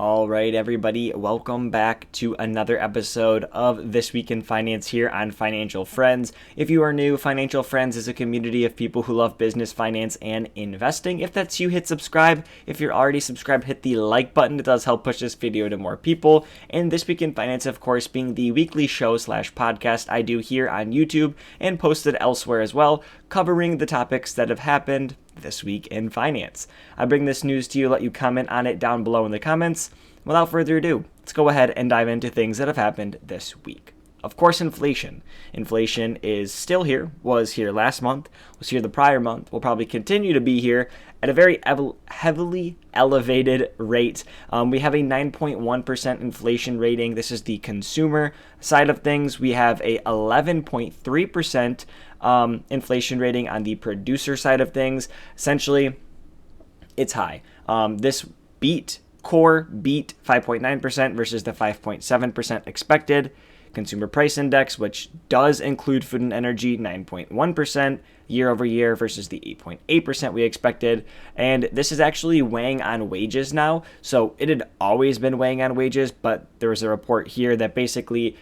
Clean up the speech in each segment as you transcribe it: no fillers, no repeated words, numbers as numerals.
All right, everybody, welcome back to another episode of This Week in Finance here on Financial Friends. If you are new, Financial Friends is a community of people who love business, finance, and investing. If that's you, hit subscribe. If you're already subscribed, hit the like button. It does help push this video to more people. And This Week in Finance, of course, being the weekly show / podcast I do here on YouTube and posted elsewhere as well, covering the topics that have happened this week in finance. I bring this news to you, let you comment on it down below in the comments. Without further ado, let's go ahead and dive into things that have happened this week. Of course, inflation. Inflation is still here, was here last month, was here the prior month, will probably continue to be here at a very heavily elevated rate. We have a 9.1% inflation rating. This is the consumer side of things. We have a 11.3% inflation rating on the producer side of things. Essentially, it's high. This core beat 5.9% versus the 5.7% expected. Consumer price index, which does include food and energy, 9.1% year over year versus the 8.8% we expected. And this is actually weighing on wages now. So it had always been weighing on wages, but there was a report here that basically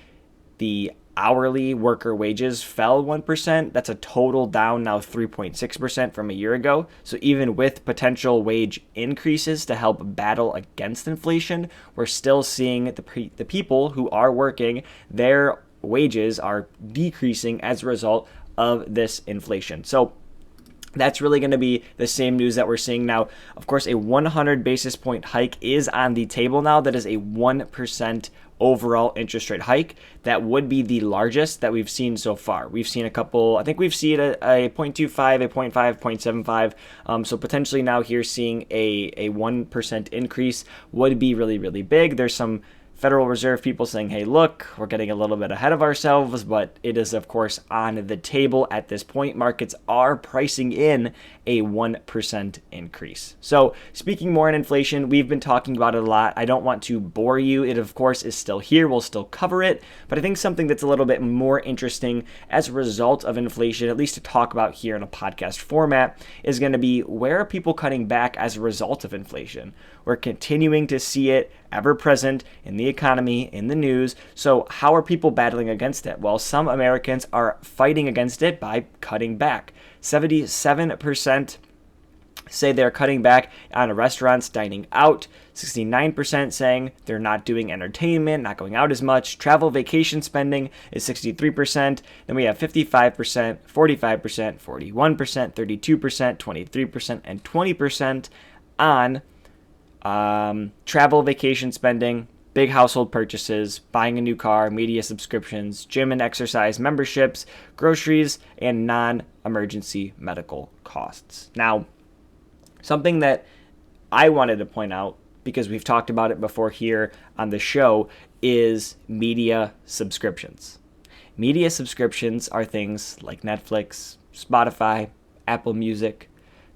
the hourly worker wages fell 1%. That's a total down now 3.6% from a year ago. So even with potential wage increases to help battle against inflation, we're still seeing the people who are working, their wages are decreasing as a result of this inflation. So that's really going to be the same news that we're seeing now. Of course, a 100 basis point hike is on the table now. That is a 1% overall interest rate hike. That would be the largest that we've seen so far. We've seen a couple, I think we've seen a 0.25, a 0.5, 0.75. So potentially now here seeing a 1% increase would be really, really big. There's some Federal Reserve people saying, hey, look, we're getting a little bit ahead of ourselves, but it is, of course, on the table at this point. Markets are pricing in a 1% increase. So speaking more on inflation, we've been talking about it a lot. I don't want to bore you. It, of course, is still here. We'll still cover it. But I think something that's a little bit more interesting as a result of inflation, at least to talk about here in a podcast format, is going to be where are people cutting back as a result of inflation? We're continuing to see it ever present in the economy, in the news. So how are people battling against it? Well, some Americans are fighting against it by cutting back. 77% say they're cutting back on restaurants dining out. 69% saying they're not doing entertainment, not going out as much. Travel vacation spending is 63%. Then we have 55%, 45%, 41%, 32%, 23%, and 20% on travel, vacation spending, big household purchases, buying a new car, media subscriptions, gym and exercise memberships, groceries, and non-emergency medical costs. Now, something that I wanted to point out, because we've talked about it before here on the show, is media subscriptions. Media subscriptions are things like Netflix, Spotify, Apple Music,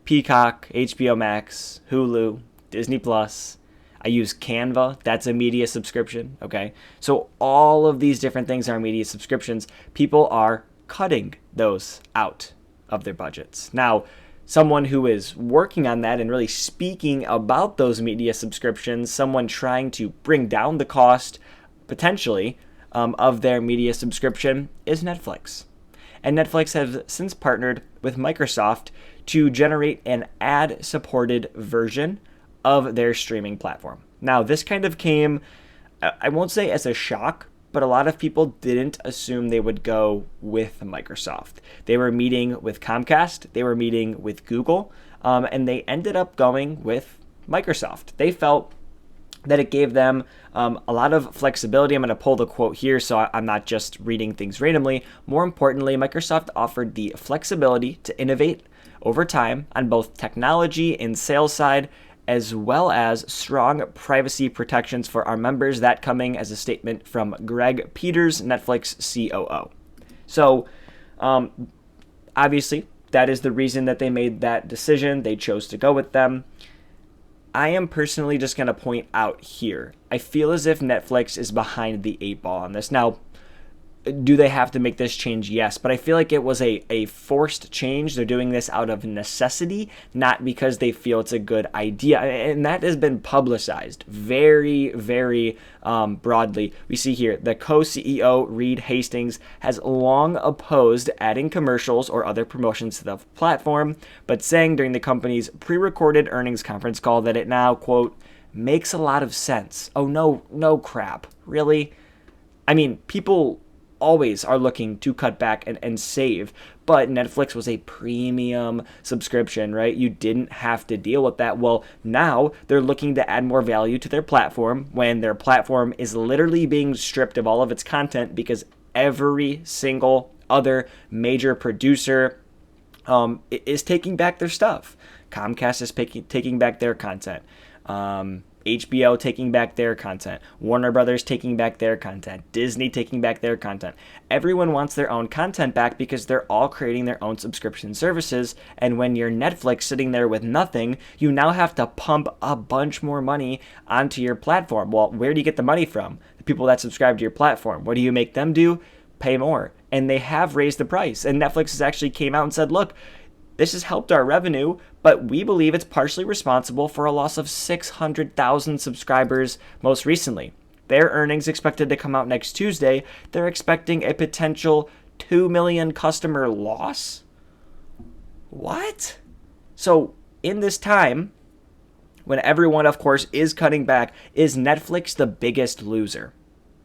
Peacock, HBO Max, Hulu, Disney Plus. I use Canva. That's a media subscription. Okay. So all of these different things are media subscriptions. People are cutting those out of their budgets. Now, someone who is working on that and really speaking about those media subscriptions, someone trying to bring down the cost potentially of their media subscription is Netflix. And Netflix has since partnered with Microsoft to generate an ad-supported version of their streaming platform. Now, this kind of came, I won't say as a shock, but a lot of people didn't assume they would go with Microsoft. They were meeting with Comcast, they were meeting with Google, and they ended up going with Microsoft. They felt that it gave them a lot of flexibility. I'm going to pull the quote here so I'm not just reading things randomly. More importantly, Microsoft offered the flexibility to innovate over time on both technology and sales side, as well as strong privacy protections for our members. That coming as a statement from Greg Peters, Netflix COO. So obviously, that is the reason that they made that decision. They chose to go with them. I am personally just going to point out here, I feel as if Netflix is behind the eight ball on this. Now, Do they have to make this change? Yes, but I feel like it was a forced change. They're doing this out of necessity, not because they feel it's a good idea. And that has been publicized very, very broadly. We see here the co-CEO, Reed Hastings, has long opposed adding commercials or other promotions to the platform, but saying during the company's pre-recorded earnings conference call that it now, quote, makes a lot of sense. Oh, no crap. Really? I mean, people always are looking to cut back and save, but Netflix was a premium subscription, right? You didn't have to deal with that. Well, now they're looking to add more value to their platform when their platform is literally being stripped of all of its content because every single other major producer is taking back their stuff. Comcast is taking back their content. HBO taking back their content, Warner Brothers taking back their content, Disney taking back their content. Everyone wants their own content back because they're all creating their own subscription services. And when you're Netflix sitting there with nothing, you now have to pump a bunch more money onto your platform. Well, where do you get the money from? The people that subscribe to your platform. What do you make them do? Pay more. And they have raised the price. And Netflix has actually came out and said, look, this has helped our revenue, but we believe it's partially responsible for a loss of 600,000 subscribers most recently. Their earnings expected to come out next Tuesday. They're expecting a potential 2 million customer loss? What? So in this time, when everyone, of course, is cutting back, is Netflix the biggest loser?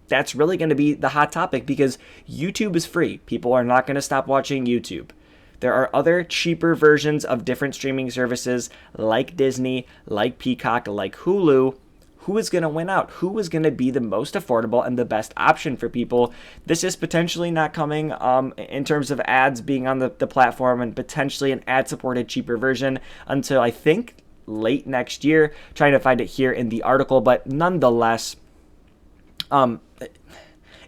That's really going to be the hot topic because YouTube is free. People are not going to stop watching YouTube. There are other cheaper versions of different streaming services like Disney, like Peacock, like Hulu. Who is going to win out? Who is going to be the most affordable and the best option for people? This is potentially not coming in terms of ads being on the platform and potentially an ad-supported cheaper version until I think late next year. Trying to find it here in the article, but nonetheless,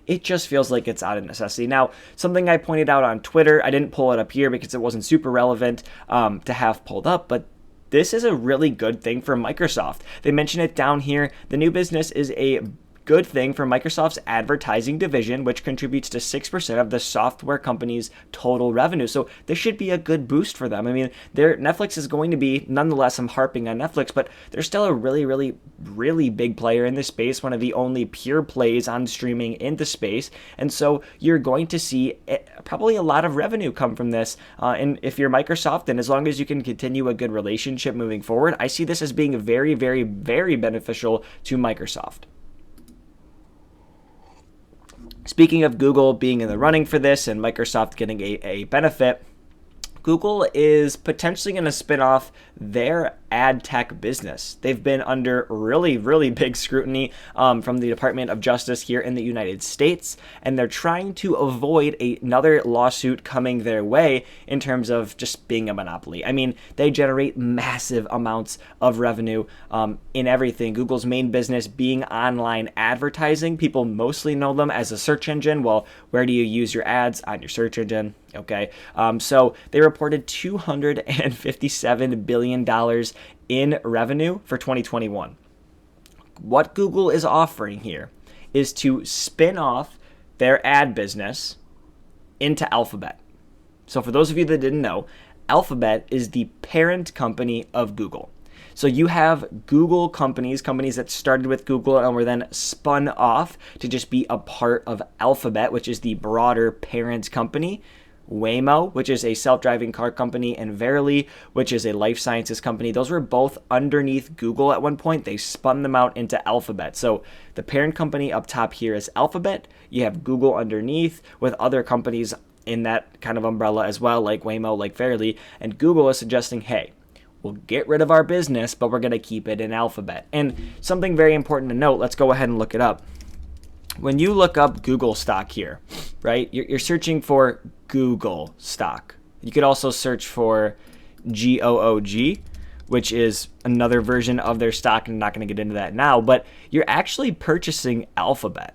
it just feels like it's out of necessity. Now, something I pointed out on Twitter, I didn't pull it up here because it wasn't super relevant to have pulled up, but this is a really good thing for Microsoft. They mention it down here. The new business is a good thing for Microsoft's advertising division, which contributes to 6% of the software company's total revenue. So this should be a good boost for them. I mean, Netflix is going to be, nonetheless, I'm harping on Netflix, but they're still a really, really, really big player in this space, one of the only pure plays on streaming in the space. And so you're going to see probably a lot of revenue come from this. And if you're Microsoft, and as long as you can continue a good relationship moving forward, I see this as being very, very, very beneficial to Microsoft. Speaking of Google being in the running for this and Microsoft getting a benefit, Google is potentially going to spin off their ad tech business. They've been under really, really big scrutiny from the Department of Justice here in the United States, and they're trying to avoid another lawsuit coming their way in terms of just being a monopoly. I mean, they generate massive amounts of revenue in everything. Google's main business being online advertising. People mostly know them as a search engine. Well, where do you use your ads? On your search engine. Okay, so they reported $257 billion in revenue for 2021. What Google is offering here is to spin off their ad business into Alphabet. So for those of you that didn't know, Alphabet is the parent company of Google. So you have Google companies that started with Google and were then spun off to just be a part of Alphabet, which is the broader parent company. Waymo, which is a self-driving car company, and Verily, which is a life sciences company. Those were both underneath Google at one point. They spun them out into Alphabet. So the parent company up top here is Alphabet. You have Google underneath with other companies in that kind of umbrella as well, like Waymo, like Verily. And Google is suggesting, hey, we'll get rid of our business, but we're going to keep it in Alphabet. And something very important to note, let's go ahead and look it up. When you look up Google stock here, right, you're searching for Google stock. You could also search for GOOG, which is another version of their stock. I'm not going to get into that now, but you're actually purchasing Alphabet.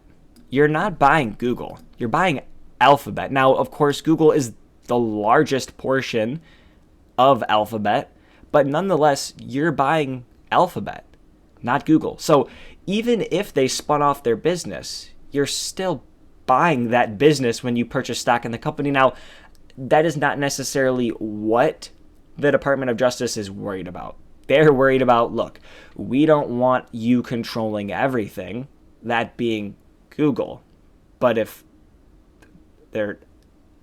You're not buying Google. You're buying Alphabet. Now, of course, Google is the largest portion of Alphabet, but nonetheless, you're buying Alphabet, not Google. So even if they spun off their business, you're still buying that business when you purchase stock in the company. Now, that is not necessarily what the Department of Justice is worried about. They're worried about, look, we don't want you controlling everything, that being Google. But if they're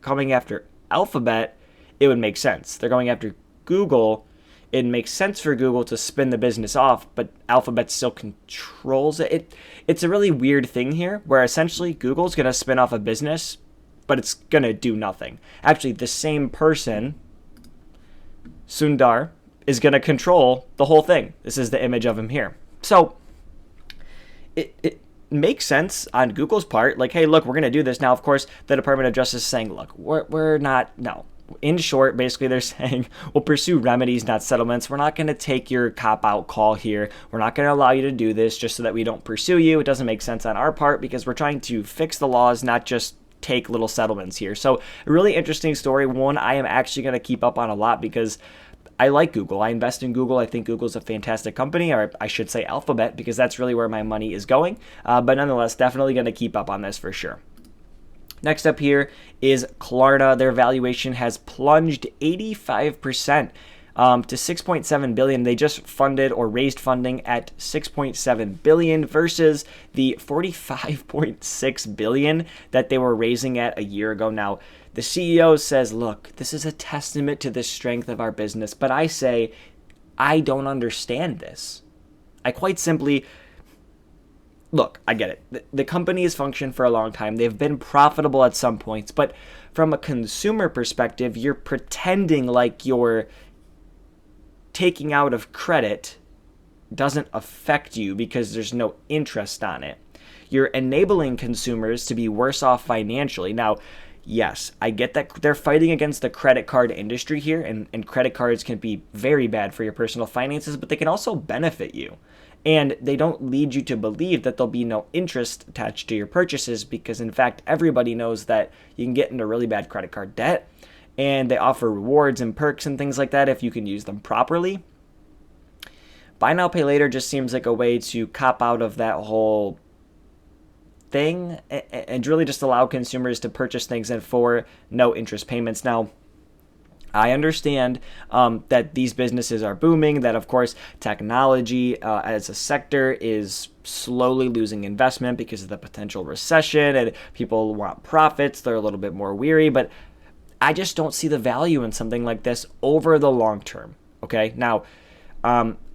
coming after Alphabet, it would make sense. They're going after Google. It makes sense for Google to spin the business off, but Alphabet still controls it. It's a really weird thing here where essentially Google's going to spin off a business, but it's going to do nothing. Actually, the same person, Sundar, is going to control the whole thing. This is the image of him here. So it makes sense on Google's part. Like, hey, look, we're going to do this. Now, of course, the Department of Justice is saying, look, we're not, no. In short, basically, they're saying we'll pursue remedies, not settlements. We're not going to take your cop-out call here. We're not going to allow you to do this just so that we don't pursue you. It doesn't make sense on our part because we're trying to fix the laws, not just take little settlements here. So a really interesting story. One I am actually going to keep up on a lot because I like Google. I invest in Google. I think Google's a fantastic company, or I should say Alphabet, because that's really where my money is going. But nonetheless, definitely going to keep up on this for sure. Next up here is Klarna. Their valuation has plunged 85% to 6.7 billion. They just funded or raised funding at 6.7 billion versus the 45.6 billion that they were raising at a year ago. Now, the CEO says, look, this is a testament to the strength of our business, but I say, I don't understand this. I quite simply, look, I get it. The company has functioned for a long time. They've been profitable at some points, but from a consumer perspective, you're pretending like you're taking out of credit doesn't affect you because there's no interest on it. You're enabling consumers to be worse off financially. Now, yes, I get that they're fighting against the credit card industry here, and credit cards can be very bad for your personal finances, but they can also benefit you. And they don't lead you to believe that there'll be no interest attached to your purchases because, in fact, everybody knows that you can get into really bad credit card debt, and they offer rewards and perks and things like that if you can use them properly. Buy now, pay later just seems like a way to cop out of that whole thing and really just allow consumers to purchase things and for no interest payments. Now, I understand that these businesses are booming, that, of course, technology as a sector is slowly losing investment because of the potential recession and people want profits. They're a little bit more weary, but I just don't see the value in something like this over the long term. Okay, now,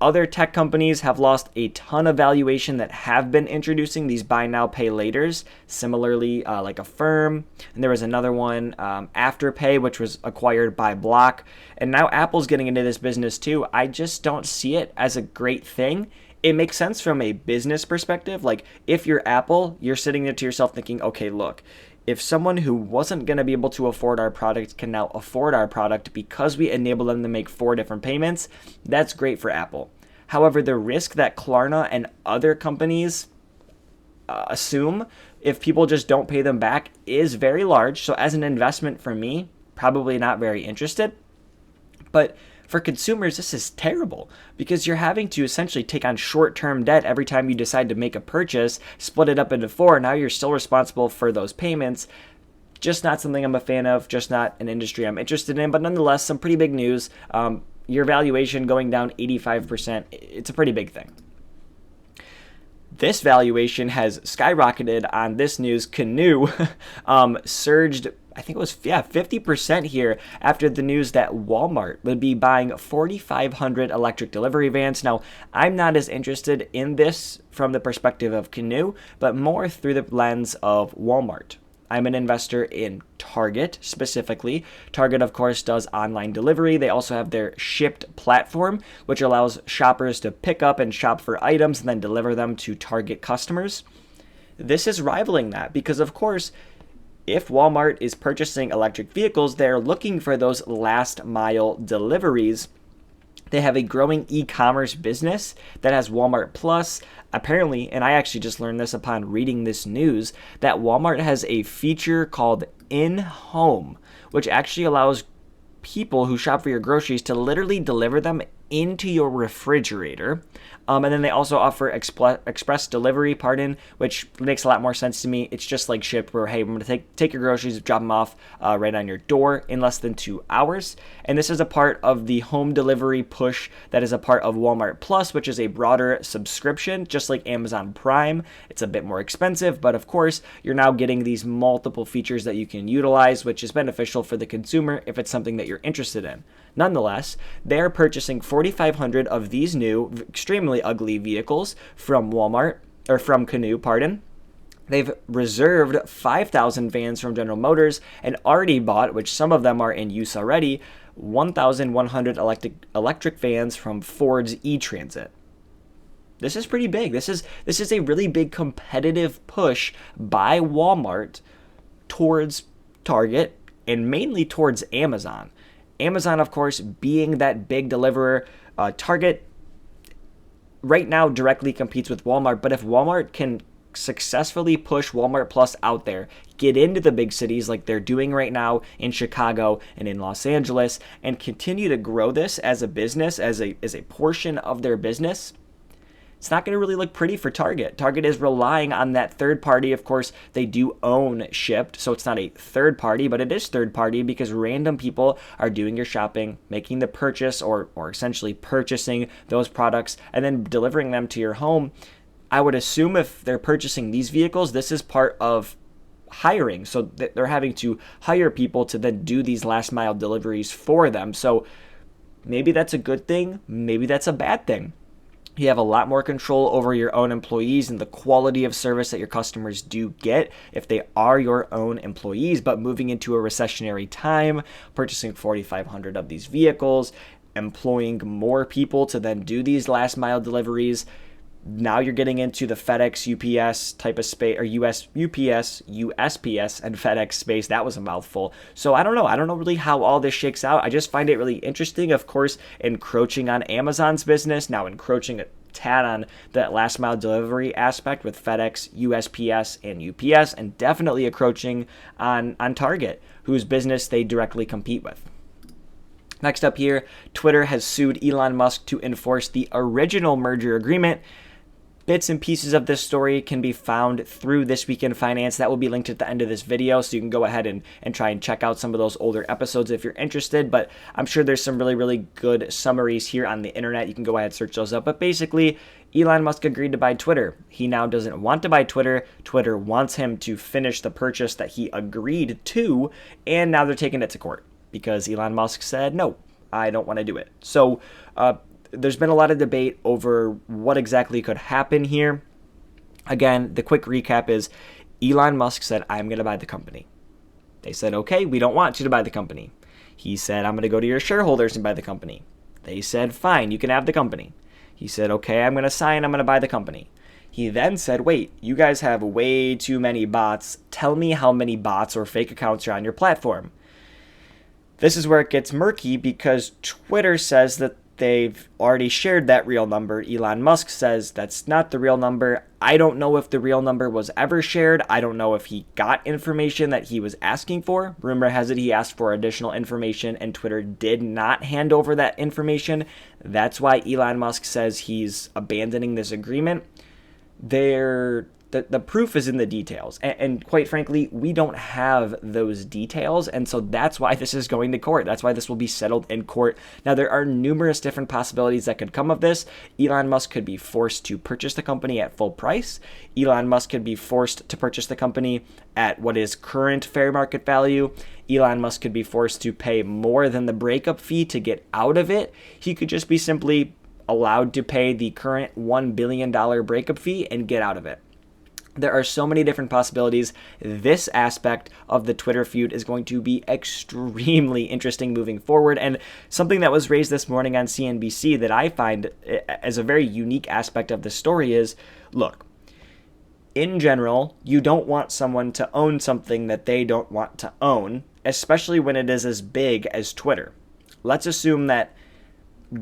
other tech companies have lost a ton of valuation that have been introducing these buy now, pay laters, similarly like Affirm. And there was another one, Afterpay, which was acquired by Block. And now Apple's getting into this business too. I just don't see it as a great thing. It makes sense from a business perspective. Like if you're Apple, you're sitting there to yourself thinking, okay, look, if someone who wasn't going to be able to afford our product can now afford our product because we enable them to make 4 different payments, that's great for Apple. However, the risk that Klarna and other companies assume if people just don't pay them back is very large. So as an investment for me, probably not very interested. But for consumers, this is terrible because you're having to essentially take on short-term debt every time you decide to make a purchase, split it up into 4. Now you're still responsible for those payments. Just not something I'm a fan of, just not an industry I'm interested in, but nonetheless, some pretty big news. Your valuation going down 85%, it's a pretty big thing. This valuation has skyrocketed on this news. Canoe surged, I think it was 50% here after the news that Walmart would be buying 4,500 electric delivery vans. Now, I'm not as interested in this from the perspective of Canoe, but more through the lens of Walmart. I'm an investor in Target specifically. Target, of course, does online delivery. They also have their Shipped platform, which allows shoppers to pick up and shop for items and then deliver them to Target customers. This is rivaling that because, of course, if Walmart is purchasing electric vehicles, they're looking for those last mile deliveries. They have a growing e-commerce business that has Walmart Plus. Apparently, and I actually just learned this upon reading this news, that Walmart has a feature called In-Home, which actually allows people who shop for your groceries to literally deliver them into your refrigerator. And then they also offer express delivery, which makes a lot more sense to me. It's just like Shipt, where, hey, we're going to take your groceries, drop them off right on your door in less than 2 hours. And this is a part of the home delivery push that is a part of Walmart Plus, which is a broader subscription, just like Amazon Prime. It's a bit more expensive, but of course, you're now getting these multiple features that you can utilize, which is beneficial for the consumer if it's something that you're interested in. Nonetheless, they're purchasing 4,500 of these new, extremely ugly vehicles from Canoe. They've reserved 5,000 vans from General Motors and already bought, which some of them are in use already, 1,100 electric vans from Ford's E-Transit. This is pretty big. This is a really big competitive push by Walmart towards Target and mainly towards Amazon. Amazon, of course, being that big deliverer. Target right now directly competes with Walmart, but if Walmart can successfully push Walmart Plus out there, get into the big cities like they're doing right now in Chicago and in Los Angeles, and continue to grow this as a business, as a portion of their business, it's not going to really look pretty for Target. Target is relying on that third party. Of course, they do own Shipt, so it's not a third party, but it is third party because random people are doing your shopping, making the purchase, or essentially purchasing those products and then delivering them to your home. I would assume if they're purchasing these vehicles, this is part of hiring. So they're having to hire people to then do these last mile deliveries for them. So maybe that's a good thing. Maybe that's a bad thing. You have a lot more control over your own employees and the quality of service that your customers do get if they are your own employees. But moving into a recessionary time, purchasing 4,500 of these vehicles, employing more people to then do these last mile deliveries, now you're getting into the FedEx, UPS type of space, or UPS, USPS, and FedEx space. That was a mouthful. So I don't know. I don't know really how all this shakes out. I just find it really interesting, of course, encroaching on Amazon's business, now encroaching a tad on that last mile delivery aspect with FedEx, USPS, and UPS, and definitely encroaching on Target, whose business they directly compete with. Next up here, Twitter has sued Elon Musk to enforce the original merger agreement. Bits and pieces of this story can be found through This Week in Finance. That will be linked at the end of this video, so you can go ahead and try and check out some of those older episodes if you're interested. But I'm sure there's some really, really good summaries here on the internet. You can go ahead and search those up. But basically, Elon Musk agreed to buy Twitter. He now doesn't want to buy Twitter. Twitter wants him to finish the purchase that he agreed to, and now they're taking it to court because Elon Musk said, no, I don't want to do it. So, there's been a lot of debate over what exactly could happen here. Again, the quick recap is Elon Musk said, I'm going to buy the company. They said, okay, we don't want you to buy the company. He said, I'm going to go to your shareholders and buy the company. They said, fine, you can have the company. He said, okay, I'm going to sign, I'm going to buy the company. He then said, wait, you guys have way too many bots. Tell me how many bots or fake accounts are on your platform. This is where it gets murky because Twitter says that they've already shared that real number. Elon Musk says that's not the real number. I don't know if the real number was ever shared. I don't know if he got information that he was asking for. Rumor has it he asked for additional information and Twitter did not hand over that information. That's why Elon Musk says he's abandoning this agreement. The proof is in the details. And quite frankly, we don't have those details. And so that's why this is going to court. That's why this will be settled in court. Now, there are numerous different possibilities that could come of this. Elon Musk could be forced to purchase the company at full price. Elon Musk could be forced to purchase the company at what is current fair market value. Elon Musk could be forced to pay more than the breakup fee to get out of it. He could just be simply allowed to pay the current $1 billion breakup fee and get out of it. There are so many different possibilities. This aspect of the Twitter feud is going to be extremely interesting moving forward. And something that was raised this morning on CNBC that I find as a very unique aspect of the story is, look, in general, you don't want someone to own something that they don't want to own, especially when it is as big as Twitter. Let's assume that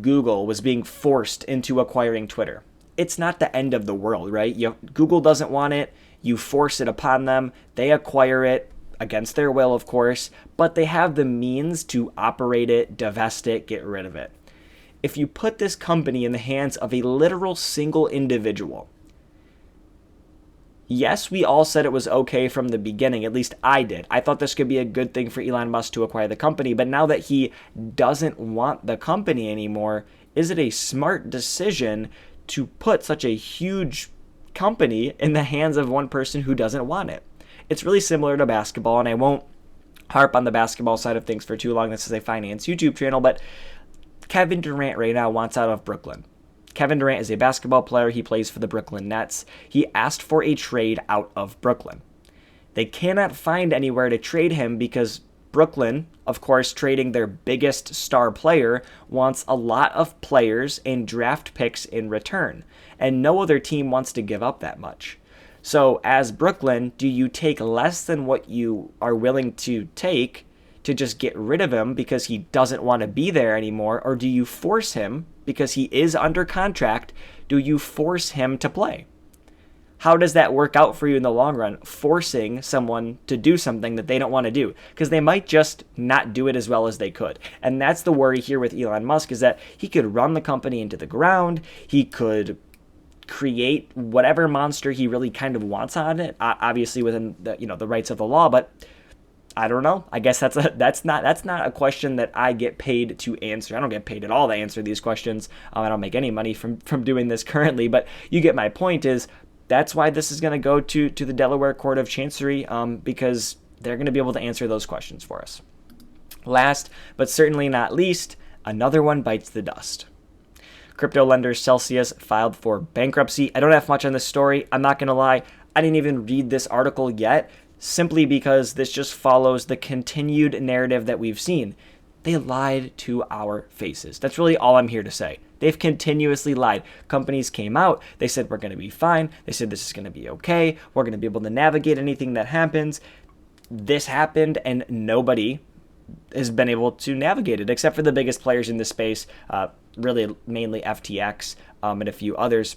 Google was being forced into acquiring Twitter. It's not the end of the world, right? Google doesn't want it. You force it upon them. They acquire it against their will, of course, but they have the means to operate it, divest it, get rid of it. if you put this company in the hands of a literal single individual, yes, we all said it was okay from the beginning. At least I did. I thought this could be a good thing for Elon Musk to acquire the company. But now that he doesn't want the company anymore, is it a smart decision to put such a huge company in the hands of one person who doesn't want it? It's really similar to basketball, and I won't harp on the basketball side of things for too long. This is a finance YouTube channel, but Kevin Durant right now wants out of Brooklyn. Kevin Durant is a basketball player. He plays for the Brooklyn Nets. He asked for a trade out of Brooklyn. They cannot find anywhere to trade him because Brooklyn, of course, trading their biggest star player, wants a lot of players and draft picks in return. And no other team wants to give up that much. So as Brooklyn, do you take less than what you are willing to take to just get rid of him because he doesn't want to be there anymore? Or do you force him, because he is under contract, do you force him to play? How does that work out for you in the long run, forcing someone to do something that they don't want to do? Because they might just not do it as well as they could. And that's the worry here with Elon Musk, is that he could run the company into the ground. He could create whatever monster he really kind of wants on it, obviously within the rights of the law. But I don't know. I guess that's not a question that I get paid to answer. I don't get paid at all to answer these questions. I don't make any money from doing this currently. But you get my point. Is that's why this is going to go to the Delaware Court of Chancery, because they're going to be able to answer those questions for us. Last but certainly not least, another one bites the dust. Crypto lender Celsius filed for bankruptcy. I don't have much on this story. I'm not going to lie. I didn't even read this article yet, simply because this just follows the continued narrative that we've seen. They lied to our faces. That's really all I'm here to say. They've continuously lied. Companies came out. They said, we're going to be fine. They said, this is going to be okay. We're going to be able to navigate anything that happens. This happened, and nobody has been able to navigate it, except for the biggest players in the space, really mainly FTX and a few others.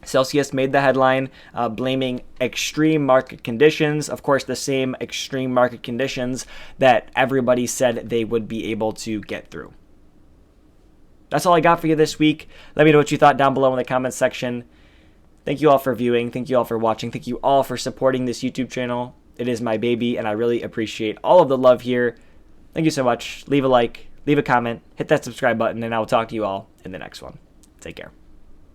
Celsius made the headline, blaming extreme market conditions. Of course, the same extreme market conditions that everybody said they would be able to get through. That's all I got for you this week. Let me know what you thought down below in the comments section. Thank you all for viewing. Thank you all for watching. Thank you all for supporting this YouTube channel. It is my baby, and I really appreciate all of the love here. Thank you so much. Leave a like, leave a comment, hit that subscribe button, and I will talk to you all in the next one. Take care.